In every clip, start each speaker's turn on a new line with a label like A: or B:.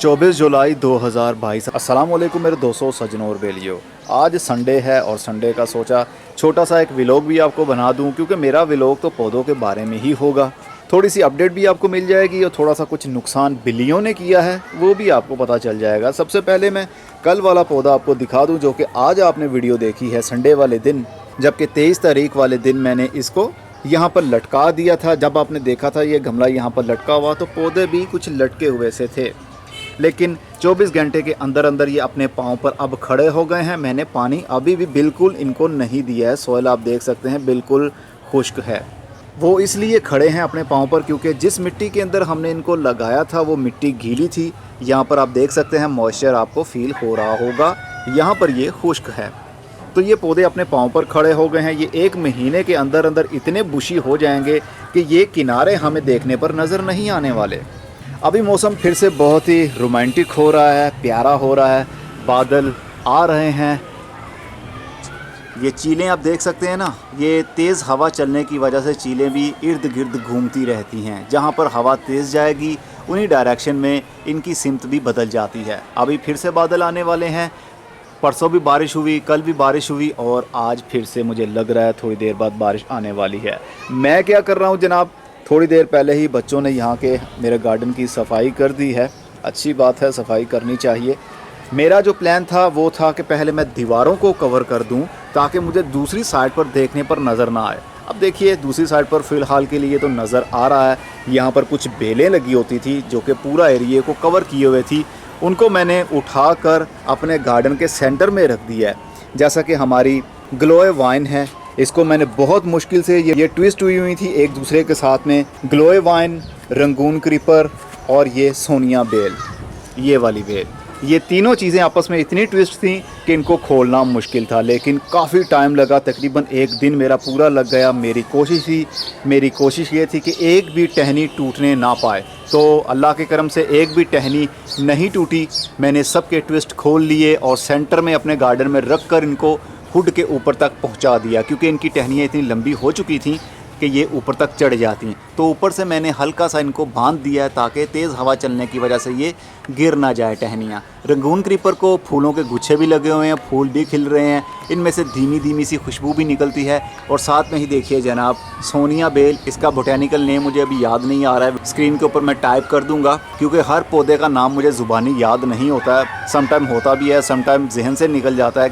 A: 24 जुलाई 2022। अस्सलाम वालेकुम मेरे दोस्तों, सज्जनों और बेलियों। आज संडे है और संडे का सोचा छोटा सा एक व्लॉग भी आपको बना दूं, क्योंकि मेरा व्लॉग तो पौधों के बारे में ही होगा। थोड़ी सी अपडेट भी आपको मिल जाएगी और थोड़ा सा कुछ नुकसान बिल्लियों ने किया है वो भी आपको पता चल जाएगा। सबसे पहले मैं कल वाला पौधा आपको दिखा दूँ, जो कि आज आपने वीडियो देखी है संडे वाले दिन, जबकि 23 तारीख वाले दिन मैंने इसको यहाँ पर लटका दिया था। जब आपने देखा था ये गमला यहाँ पर लटका हुआ तो पौधे भी कुछ लटके हुए से थे, लेकिन 24 घंटे के अंदर अंदर ये अपने पाँव पर अब खड़े हो गए हैं। मैंने पानी अभी भी बिल्कुल इनको नहीं दिया है। सॉइल आप देख सकते हैं बिल्कुल खुश्क है। वो इसलिए खड़े हैं अपने पाँव पर क्योंकि जिस मिट्टी के अंदर हमने इनको लगाया था वो मिट्टी गीली थी। यहाँ पर आप देख सकते हैं मॉइस्चर आपको फील हो रहा होगा, यहाँ पर ये खुश्क है। तो ये पौधे अपने पाँव पर खड़े हो गए हैं। ये 1 महीने के अंदर अंदर इतने बुशी हो जाएंगे कि ये किनारे हमें देखने पर नज़र नहीं आने वाले। अभी मौसम फिर से बहुत ही रोमांटिक हो रहा है, प्यारा हो रहा है, बादल आ रहे हैं। ये चीलें आप देख सकते हैं ना, ये तेज़ हवा चलने की वजह से चीलें भी इर्द गिर्द घूमती रहती हैं। जहाँ पर हवा तेज़ जाएगी उन्हीं डायरेक्शन में इनकी सिमत भी बदल जाती है। अभी फिर से बादल आने वाले हैं। परसों भी बारिश हुई, कल भी बारिश हुई और आज फिर से मुझे लग रहा है थोड़ी देर बाद बारिश आने वाली है। मैं क्या कर रहा हूँ जनाब, थोड़ी देर पहले ही बच्चों ने यहाँ के मेरे गार्डन की सफाई कर दी है। अच्छी बात है, सफाई करनी चाहिए। मेरा जो प्लान था वो था कि पहले मैं दीवारों को कवर कर दूं ताकि मुझे दूसरी साइड पर देखने पर नज़र ना आए। अब देखिए दूसरी साइड पर फ़िलहाल के लिए तो नज़र आ रहा है। यहाँ पर कुछ बेलें लगी होती थी जो कि पूरा एरिया को कवर किए हुए थी, उनको मैंने उठाकर अपने गार्डन के सेंटर में रख दिया है। जैसा कि हमारी ग्लोए वाइन है, इसको मैंने बहुत मुश्किल से ये ट्विस्ट हुई थी एक दूसरे के साथ में। ग्लोए वाइन, रंगून क्रीपर और ये सोनिया बेल, ये वाली बेल, ये तीनों चीज़ें आपस में इतनी ट्विस्ट थी कि इनको खोलना मुश्किल था, लेकिन काफ़ी टाइम लगा। तकरीबन 1 दिन मेरा पूरा लग गया। मेरी कोशिश ये थी कि एक भी टहनी टूटने ना पाए। तो अल्लाह के करम से एक भी टहनी नहीं टूटी। मैंने सब के ट्विस्ट खोल लिए और सेंटर में अपने गार्डन में रख कर इनको हुड के ऊपर तक पहुंचा दिया, क्योंकि इनकी टहनियाँ इतनी लंबी हो चुकी थी कि ये ऊपर तक चढ़ जाती हैं। तो ऊपर से मैंने हल्का सा इनको बांध दिया है ताकि तेज़ हवा चलने की वजह से ये गिर ना जाए टहनियाँ। रंगून क्रीपर को फूलों के गुच्छे भी लगे हुए हैं, फूल भी खिल रहे हैं, इनमें से धीमी धीमी सी खुशबू भी निकलती है। और साथ में ही देखिए जनाब सोनिया बेल, इसका बोटेनिकल नेम मुझे अभी याद नहीं आ रहा है, स्क्रीन के ऊपर मैं टाइप कर दूँगा, क्योंकि हर पौधे का नाम मुझे ज़ुबानी याद नहीं होता है। समटाइम होता भी है, समटाइम जहन से निकल जाता है,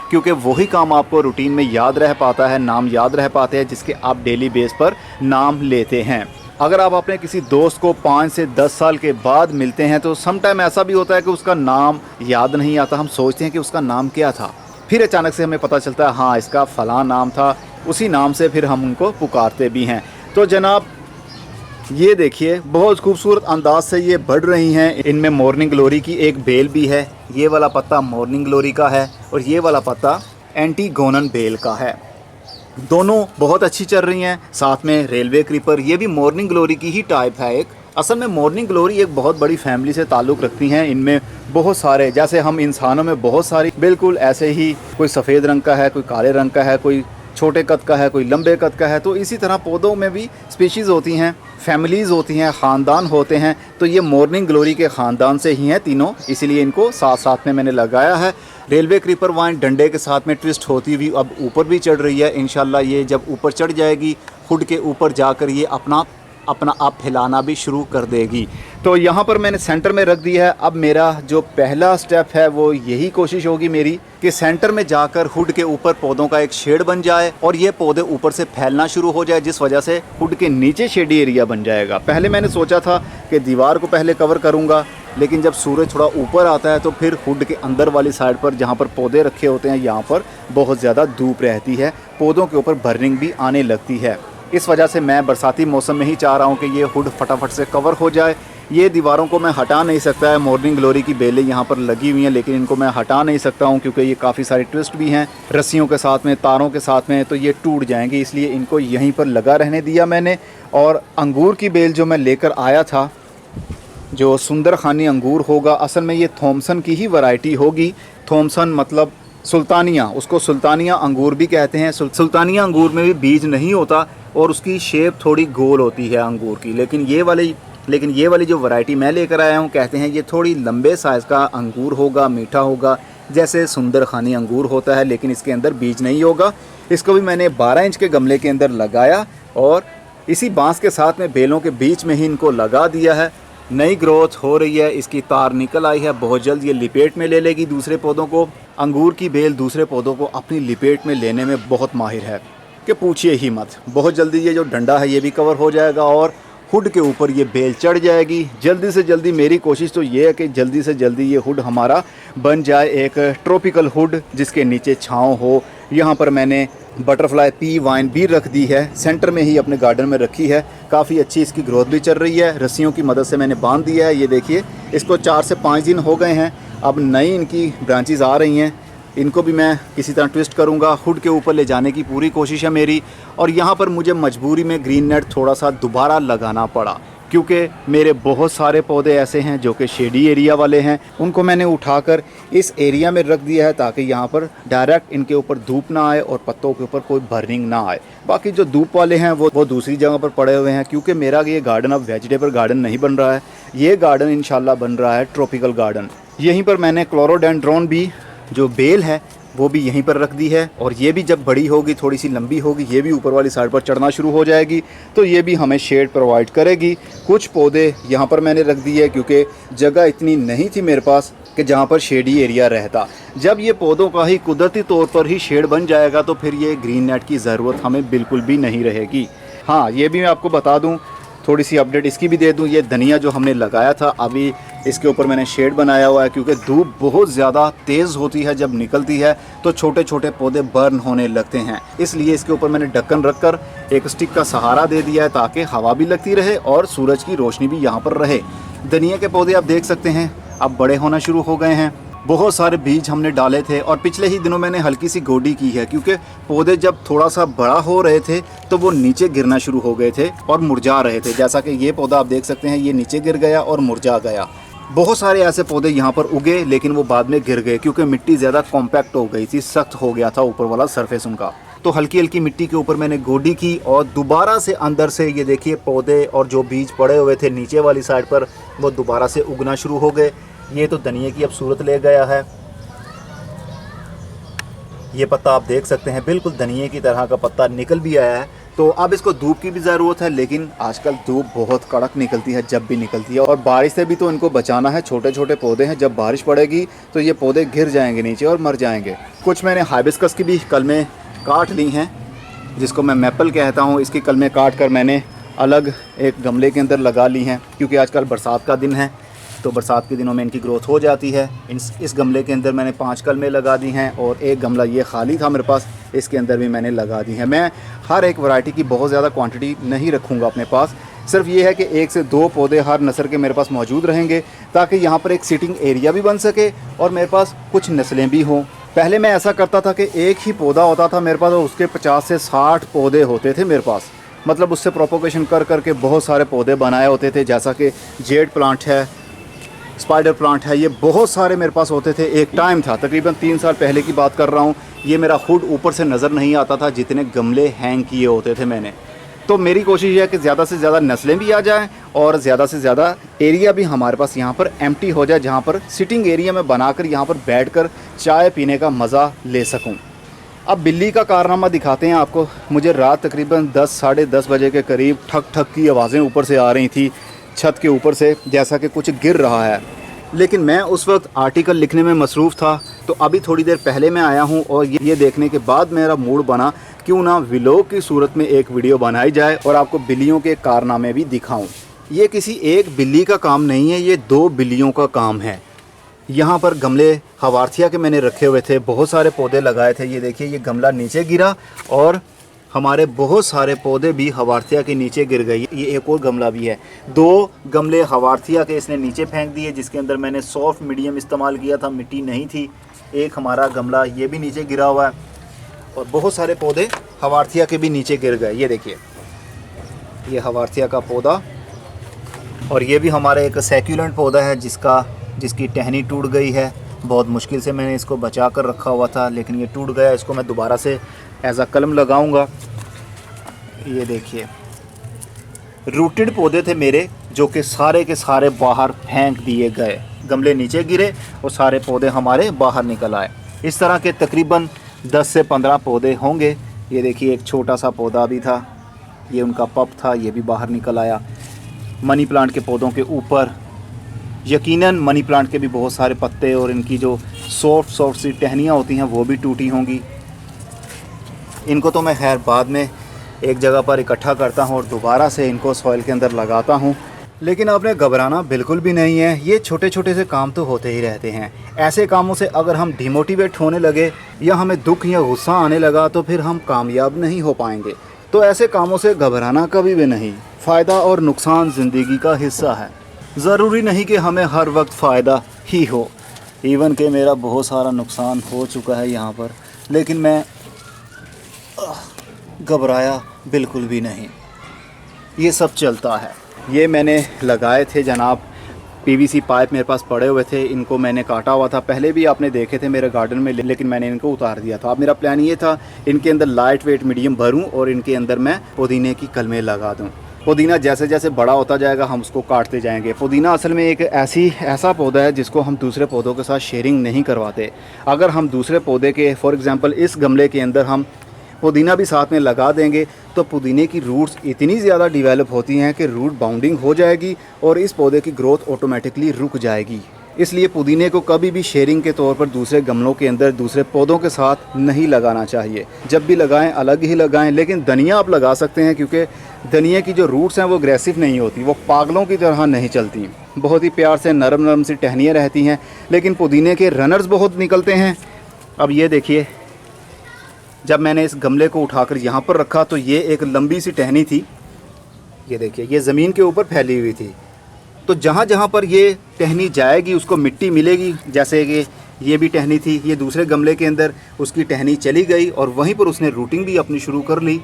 A: क्योंकि वही काम आपको रूटीन में याद रह पाता है, नाम याद रह पाते हैं जिसके आप डेली बेस पर नाम लेते हैं। अगर आप अपने किसी दोस्त को 5 से 10 साल के बाद मिलते हैं तो समटाइम ऐसा भी होता है कि उसका नाम याद नहीं आता। हम सोचते हैं कि उसका नाम क्या था, फिर अचानक से हमें पता चलता है हाँ इसका फ़लाँ नाम था। उसी नाम से फिर हम उनको पुकारते भी हैं। तो जनाब ये देखिए बहुत खूबसूरत अंदाज से ये बढ़ रही हैं। इनमें मॉर्निंग ग्लोरी की एक बेल भी है। ये वाला पत्ता मॉर्निंग ग्लोरी का है और ये वाला पत्ता एंटीगोनन बेल का है। दोनों बहुत अच्छी चल रही हैं। साथ में रेलवे क्रीपर, ये भी मॉर्निंग ग्लोरी की ही टाइप है एक। असल में मॉर्निंग ग्लोरी एक बहुत बड़ी फैमिली से ताल्लुक़ रखती हैं। इनमें बहुत सारे, जैसे हम इंसानों में बहुत सारी बिल्कुल ऐसे ही, कोई सफ़ेद रंग का है, कोई काले रंग का है, कोई छोटे कद का है, कोई लंबे कद का है। तो इसी तरह पौधों में भी स्पीशीज़ होती हैं, फैमिलीज़ होती हैं, ख़ानदान होते हैं। तो ये मॉर्निंग ग्लोरी के ख़ानदान से ही हैं तीनों, इसीलिए इनको साथ साथ में मैंने लगाया है। रेलवे क्रीपर वाइन डंडे के साथ में ट्विस्ट होती हुई अब ऊपर भी चढ़ रही है। इंशाल्लाह ये जब ऊपर चढ़ जाएगी हुड के ऊपर जाकर ये अपना आप फैलाना भी शुरू कर देगी। तो यहाँ पर मैंने सेंटर में रख दिया है। अब मेरा जो पहला स्टेप है वो यही कोशिश होगी मेरी कि सेंटर में जाकर हुड के ऊपर पौधों का एक शेड बन जाए और ये पौधे ऊपर से फैलना शुरू हो जाए, जिस वजह से हुड के नीचे शेडी एरिया बन जाएगा। पहले मैंने सोचा था कि दीवार को पहले कवर करूँगा, लेकिन जब सूरज थोड़ा ऊपर आता है तो फिर हुड के अंदर वाली साइड पर जहाँ पर पौधे रखे होते हैं यहाँ पर बहुत ज़्यादा धूप रहती है, पौधों के ऊपर बर्निंग भी आने लगती है। इस वजह से मैं बरसाती मौसम में ही चाह रहा हूँ कि ये हुड फटाफट से कवर हो जाए। ये दीवारों को मैं हटा नहीं सकता है। मॉर्निंग ग्लोरी की बेलें यहाँ पर लगी हुई हैं, लेकिन इनको मैं हटा नहीं सकता हूँ क्योंकि ये काफ़ी सारे ट्विस्ट भी हैं रस्सियों के साथ में, तारों के साथ में, तो ये टूट जाएंगे, इसलिए इनको यहीं पर लगा रहने दिया मैंने। और अंगूर की बेल जो मैं लेकर आया था, जो सुंदर खानी अंगूर होगा, असल में ये थॉमसन की ही वैरायटी होगी। थॉमसन मतलब सुल्तानिया, उसको सुल्तानिया अंगूर भी कहते हैं। सुल्तानिया अंगूर में भी बीज नहीं होता और उसकी शेप थोड़ी गोल होती है अंगूर की, लेकिन ये वाली लेकिन ये वाली जो वैरायटी मैं लेकर आया हूँ, कहते हैं ये थोड़ी लंबे साइज़ का अंगूर होगा, मीठा होगा, जैसे सुंदर खानी अंगूर होता है, लेकिन इसके अंदर बीज नहीं होगा। इसको भी मैंने 12 इंच के गमले के अंदर लगाया और इसी बांस के साथ में बेलों के बीच में ही इनको लगा दिया है। नई ग्रोथ हो रही है, इसकी तार निकल आई है, बहुत जल्द ये लिपेट में ले लेगी दूसरे पौधों को। अंगूर की बेल दूसरे पौधों को अपनी लिपेट में लेने में बहुत माहिर है कि पूछिए ही मत। बहुत जल्दी ये जो डंडा है ये भी कवर हो जाएगा और हुड के ऊपर ये बेल चढ़ जाएगी। जल्दी से जल्दी मेरी कोशिश तो ये है कि जल्दी से जल्दी ये हुड हमारा बन जाए एक ट्रॉपिकल हुड, जिसके नीचे छाँव हो। यहाँ पर मैंने बटरफ्लाई पी वाइन भी रख दी है, सेंटर में ही अपने गार्डन में रखी है। काफ़ी अच्छी इसकी ग्रोथ भी चल रही है। रस्सियों की मदद से मैंने बांध दिया है। ये देखिए, इसको 4 से 5 दिन हो गए हैं। अब नई इनकी ब्रांचेस आ रही हैं, इनको भी मैं किसी तरह ट्विस्ट करूंगा, हुड के ऊपर ले जाने की पूरी कोशिश है मेरी। और यहाँ पर मुझे मजबूरी में ग्रीन नेट थोड़ा सा दोबारा लगाना पड़ा, क्योंकि मेरे बहुत सारे पौधे ऐसे हैं जो कि शेडी एरिया वाले हैं। उनको मैंने उठाकर इस एरिया में रख दिया है ताकि यहाँ पर डायरेक्ट इनके ऊपर धूप ना आए और पत्तों के ऊपर कोई बर्निंग ना आए। बाकी जो धूप वाले हैं वो दूसरी जगह पर पड़े हुए हैं, क्योंकि मेरा ये गार्डन अब वेजिटेबल गार्डन नहीं बन रहा है। ये गार्डन इंशाल्लाह बन रहा है ट्रॉपिकल गार्डन। यहीं पर मैंने क्लोरोडेंड्रॉन भी जो बेल है वो भी यहीं पर रख दी है, और ये भी जब बड़ी होगी, थोड़ी सी लंबी होगी, ये भी ऊपर वाली साइड पर चढ़ना शुरू हो जाएगी, तो ये भी हमें शेड प्रोवाइड करेगी। कुछ पौधे यहाँ पर मैंने रख दिए क्योंकि जगह इतनी नहीं थी मेरे पास कि जहाँ पर शेडी एरिया रहता। जब ये पौधों का ही कुदरती तौर पर ही शेड बन जाएगा तो फिर ये ग्रीन नेट की ज़रूरत हमें बिल्कुल भी नहीं रहेगी। हाँ, ये भी मैं आपको बता दूँ, थोड़ी सी अपडेट इसकी भी दे दूं। ये धनिया जो हमने लगाया था, अभी इसके ऊपर मैंने शेड बनाया हुआ है, क्योंकि धूप बहुत ज़्यादा तेज़ होती है। जब निकलती है तो छोटे छोटे पौधे बर्न होने लगते हैं, इसलिए इसके ऊपर मैंने ढक्कन रखकर एक स्टिक का सहारा दे दिया है ताकि हवा भी लगती रहे और सूरज की रोशनी भी यहाँ पर रहे। धनिया के पौधे आप देख सकते हैं अब बड़े होना शुरू हो गए हैं। बहुत सारे बीज हमने डाले थे और पिछले ही दिनों मैंने हल्की सी गोडी की है, क्योंकि पौधे जब थोड़ा सा बड़ा हो रहे थे तो वो नीचे गिरना शुरू हो गए थे और मुरझा रहे थे। जैसा कि ये पौधा आप देख सकते हैं, ये नीचे गिर गया और मुरझा गया। बहुत सारे ऐसे पौधे यहाँ पर उगे, लेकिन वो बाद में गिर गए क्योंकि मिट्टी ज़्यादा कॉम्पैक्ट हो गई थी, सख्त हो गया था ऊपर वाला सरफेस उनका। तो हल्की हल्की मिट्टी के ऊपर मैंने गोडी की और दोबारा से अंदर से ये देखिए पौधे और जो बीज पड़े हुए थे नीचे वाली साइड पर, वो दोबारा से उगना शुरू हो गए। ये तो धनिया की अब सूरत ले गया है। ये पत्ता आप देख सकते हैं, बिल्कुल धनिया की तरह का पत्ता निकल भी आया है। तो अब इसको धूप की भी ज़रूरत है, लेकिन आजकल धूप बहुत कड़क निकलती है जब भी निकलती है, और बारिश से भी तो इनको बचाना है। छोटे छोटे पौधे हैं, जब बारिश पड़ेगी तो ये पौधे गिर जाएंगे नीचे और मर जाएंगे। कुछ मैंने हाइबिस्कस की भी कलमें काट ली हैं, जिसको मैं मैपल कहता हूँ। इसकी कलमें काट कर मैंने अलग एक गमले के अंदर लगा ली हैं, क्योंकि आजकल बरसात का दिन है तो बरसात के दिनों में इनकी ग्रोथ हो जाती है। इस गमले के अंदर मैंने 5 कलमें लगा दी हैं और एक गमला ये खाली था मेरे पास, इसके अंदर भी मैंने लगा दी हैं। मैं हर एक वैरायटी की बहुत ज़्यादा क्वांटिटी नहीं रखूँगा अपने पास, सिर्फ ये है कि 1 से 2 पौधे हर नस्ल के मेरे पास मौजूद रहेंगे, ताकि यहाँ पर एक सिटिंग एरिया भी बन सके और मेरे पास कुछ नस्लें भी हों। पहले मैं ऐसा करता था कि एक ही पौधा होता था मेरे पास और उसके 50 से 60 पौधे होते थे मेरे पास, मतलब उससे प्रोपोगेशन कर करके बहुत सारे पौधे बनाए होते थे। जैसा कि जेड प्लांट है, स्पाइडर प्लांट है, ये बहुत सारे मेरे पास होते थे। एक टाइम था, तकरीबन 3 साल पहले की बात कर रहा हूँ, ये मेरा हुड ऊपर से नज़र नहीं आता था जितने गमले हैंग किए होते थे मैंने। तो मेरी कोशिश है कि ज़्यादा से ज़्यादा नस्लें भी आ जाएं और ज़्यादा से ज़्यादा एरिया भी हमारे पास यहाँ पर एम्प्टी हो जाए, जहाँ पर सिटिंग एरिया में बनाकर यहाँ पर बैठकर चाय पीने का मज़ा ले सकूँ। अब बिल्ली का कारनामा दिखाते हैं आपको। मुझे रात तकरीबन 10 साढ़े 10 बजे के करीब ठक ठक की आवाज़ें ऊपर से आ रही थी, छत के ऊपर से, जैसा कि कुछ गिर रहा है। लेकिन मैं उस वक्त आर्टिकल लिखने में मसरूफ़ था, तो अभी थोड़ी देर पहले मैं आया हूँ और ये देखने के बाद मेरा मूड बना क्यों ना व्लॉग की सूरत में एक वीडियो बनाई जाए और आपको बिल्लियों के कारनामे भी दिखाऊं। ये किसी एक बिल्ली का काम नहीं है, ये 2 बिल्लियों का काम है। यहाँ पर गमले हवार्थिया के मैंने रखे हुए थे, बहुत सारे पौधे लगाए थे। ये देखिए, ये गमला नीचे गिरा और हमारे बहुत सारे पौधे भी हवार्थिया के नीचे गिर गए। ये एक और गमला भी है। 2 गमले हवार्थिया के इसने नीचे फेंक दिए, जिसके अंदर मैंने सॉफ्ट मीडियम इस्तेमाल किया था, मिट्टी नहीं थी। एक हमारा गमला ये भी नीचे गिरा हुआ है और बहुत सारे पौधे हवार्थिया के भी नीचे गिर गए। ये देखिए, ये हवार्थिया का पौधा, और ये भी हमारा एक सैक्यूलेंट पौधा है जिसकी टहनी टूट गई है। बहुत मुश्किल से मैंने इसको बचा कर रखा हुआ था, लेकिन ये टूट गया। इसको मैं दोबारा से एज अ कलम लगाऊंगा। ये देखिए, रूटेड पौधे थे मेरे जो कि सारे के सारे बाहर फेंक दिए गए। गमले नीचे गिरे और सारे पौधे हमारे बाहर निकल आए। इस तरह के तकरीबन 10 से 15 पौधे होंगे। ये देखिए एक छोटा सा पौधा भी था, ये उनका पप था, ये भी बाहर निकल आया। मनी प्लांट के पौधों के ऊपर यकीनन मनी प्लांट के भी बहुत सारे पत्ते और इनकी जो सॉफ्ट सी टहनियाँ होती हैं वो भी टूटी होंगी। इनको तो मैं खैर बाद में एक जगह पर इकट्ठा करता हूँ और दोबारा से इनको सॉइल के अंदर लगाता हूँ। लेकिन आपने घबराना बिल्कुल भी नहीं है, ये छोटे छोटे से काम तो होते ही रहते हैं। ऐसे कामों से अगर हम डिमोटिवेट होने लगे या हमें दुख या गुस्सा आने लगा तो फिर हम कामयाब नहीं हो पाएंगे। तो ऐसे कामों से घबराना कभी भी नहीं। फ़ायदा और नुकसान ज़िंदगी का हिस्सा है। ज़रूरी नहीं कि हमें हर वक्त फ़ायदा ही हो। इवन कि मेरा बहुत सारा नुकसान हो चुका है यहाँ पर, लेकिन मैं घबराया बिल्कुल भी नहीं। ये सब चलता है। ये मैंने लगाए थे जनाब, पीवीसी पाइप मेरे पास पड़े हुए थे, इनको मैंने काटा हुआ था। पहले भी आपने देखे थे मेरे गार्डन में, लेकिन मैंने इनको उतार दिया था। अब मेरा प्लान ये था इनके अंदर लाइट वेट मीडियम भरूं और इनके अंदर मैं पुदीने की कलमें लगा दूं। पुदीना जैसे जैसे बड़ा होता जाएगा हम उसको काटते जाएंगे। पुदीना असल में एक ऐसा पौधा है जिसको हम दूसरे पौधों के साथ शेयरिंग नहीं करवाते। अगर हम दूसरे पौधे के फॉर एग्ज़ाम्पल इस गमले के अंदर हम पुदीना भी साथ में लगा देंगे तो पुदीने की रूट्स इतनी ज़्यादा डेवलप होती हैं कि रूट बाउंडिंग हो जाएगी और इस पौधे की ग्रोथ ऑटोमेटिकली रुक जाएगी। इसलिए पुदीने को कभी भी शेयरिंग के तौर पर दूसरे गमलों के अंदर दूसरे पौधों के साथ नहीं लगाना चाहिए। जब भी लगाएं अलग ही लगाएं। लेकिन धनिया आप लगा सकते हैं क्योंकि धनिया की जो रूट्स हैं वो अग्रेसिव नहीं होती, वो पागलों की तरह नहीं चलती, बहुत ही प्यार से नरम नरम सी टहनियाँ रहती हैं। लेकिन पुदीने के रनर्स बहुत निकलते हैं। अब ये देखिए, जब मैंने इस गमले को उठाकर यहाँ पर रखा तो ये एक लंबी सी टहनी थी, ये देखिए ये ज़मीन के ऊपर फैली हुई थी। तो जहाँ जहाँ पर ये टहनी जाएगी उसको मिट्टी मिलेगी। जैसे कि ये भी टहनी थी, ये दूसरे गमले के अंदर उसकी टहनी चली गई और वहीं पर उसने रूटिंग भी अपनी शुरू कर ली।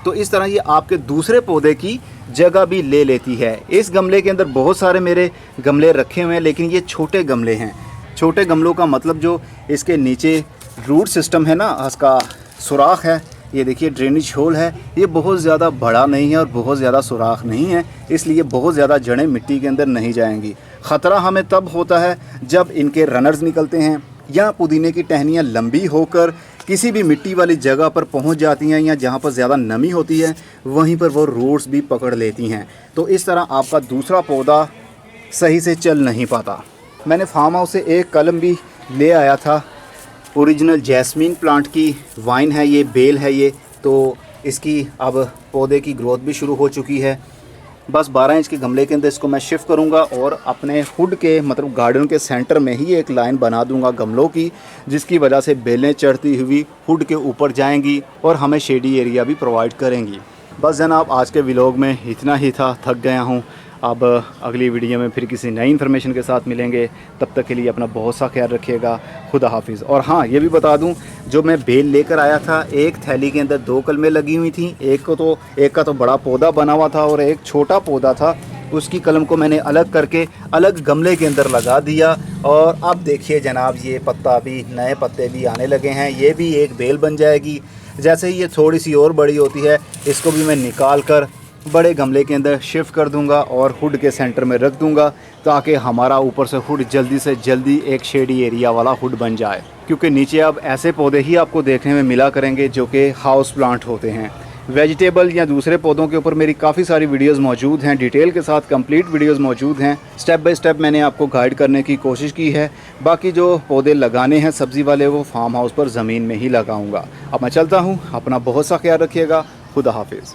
A: तो इस तरह ये आपके दूसरे पौधे की जगह भी ले लेती है। इस गमले के अंदर बहुत सारे मेरे गमले रखे हुए हैं, लेकिन ये छोटे गमले हैं। छोटे गमलों का मतलब जो इसके नीचे रूट सिस्टम है ना, उसका सुराख है, ये देखिए ड्रेनेज होल है, ये बहुत ज़्यादा बड़ा नहीं है और बहुत ज़्यादा सुराख नहीं है, इसलिए बहुत ज़्यादा जड़ें मिट्टी के अंदर नहीं जाएंगी। ख़तरा हमें तब होता है जब इनके रनर्स निकलते हैं या पुदीने की टहनियाँ लंबी होकर किसी भी मिट्टी वाली जगह पर पहुंच जाती हैं या जहां पर ज़्यादा नमी होती है वहीं पर वो रूट्स भी पकड़ लेती हैं। तो इस तरह आपका दूसरा पौधा सही से चल नहीं पाता। मैंने फार्म हाउस से एक कलम भी ले आया था, ओरिजिनल जैस्मीन प्लांट की वाइन है, ये बेल है ये। तो इसकी अब पौधे की ग्रोथ भी शुरू हो चुकी है। बस 12 इंच के गमले के अंदर इसको मैं शिफ्ट करूंगा और अपने हुड के मतलब गार्डन के सेंटर में ही एक लाइन बना दूंगा गमलों की, जिसकी वजह से बेलें चढ़ती हुई हुड के ऊपर जाएंगी और हमें शेडी एरिया भी प्रोवाइड करेंगी। बस जनाब आज के व्लॉग में इतना ही था, थक गया हूँ। अब अगली वीडियो में फिर किसी नई इन्फॉर्मेशन के साथ मिलेंगे। तब तक के लिए अपना बहुत सा ख्याल रखिएगा। खुदा हाफिज़। और हाँ, ये भी बता दूं, जो मैं बेल लेकर आया था एक थैली के अंदर 2 कलमें लगी हुई थी। एक का तो बड़ा पौधा बना हुआ था और एक छोटा पौधा था। उसकी कलम को मैंने अलग करके अलग गमले के अंदर लगा दिया। और अब देखिए जनाब, ये पत्ता भी, नए पत्ते भी आने लगे हैं। ये भी एक बेल बन जाएगी। जैसे ही ये थोड़ी सी और बड़ी होती है इसको भी मैं निकाल कर बड़े गमले के अंदर शिफ्ट कर दूंगा और हुड के सेंटर में रख दूंगा, ताकि हमारा ऊपर से हुड जल्दी से जल्दी एक शेडी एरिया वाला हुड बन जाए। क्योंकि नीचे अब ऐसे पौधे ही आपको देखने में मिला करेंगे जो कि हाउस प्लांट होते हैं। वेजिटेबल या दूसरे पौधों के ऊपर मेरी काफ़ी सारी वीडियोस मौजूद हैं, डिटेल के साथ कंप्लीट वीडियोस मौजूद हैं। स्टेप बाय स्टेप मैंने आपको गाइड करने की कोशिश की है। बाकी जो पौधे लगाने हैं सब्ज़ी वाले, वो फार्म हाउस पर ज़मीन में ही लगाऊंगा। अब मैं चलता हूँ, अपना बहुत सा ख्याल रखिएगा। खुदा हाफिज़।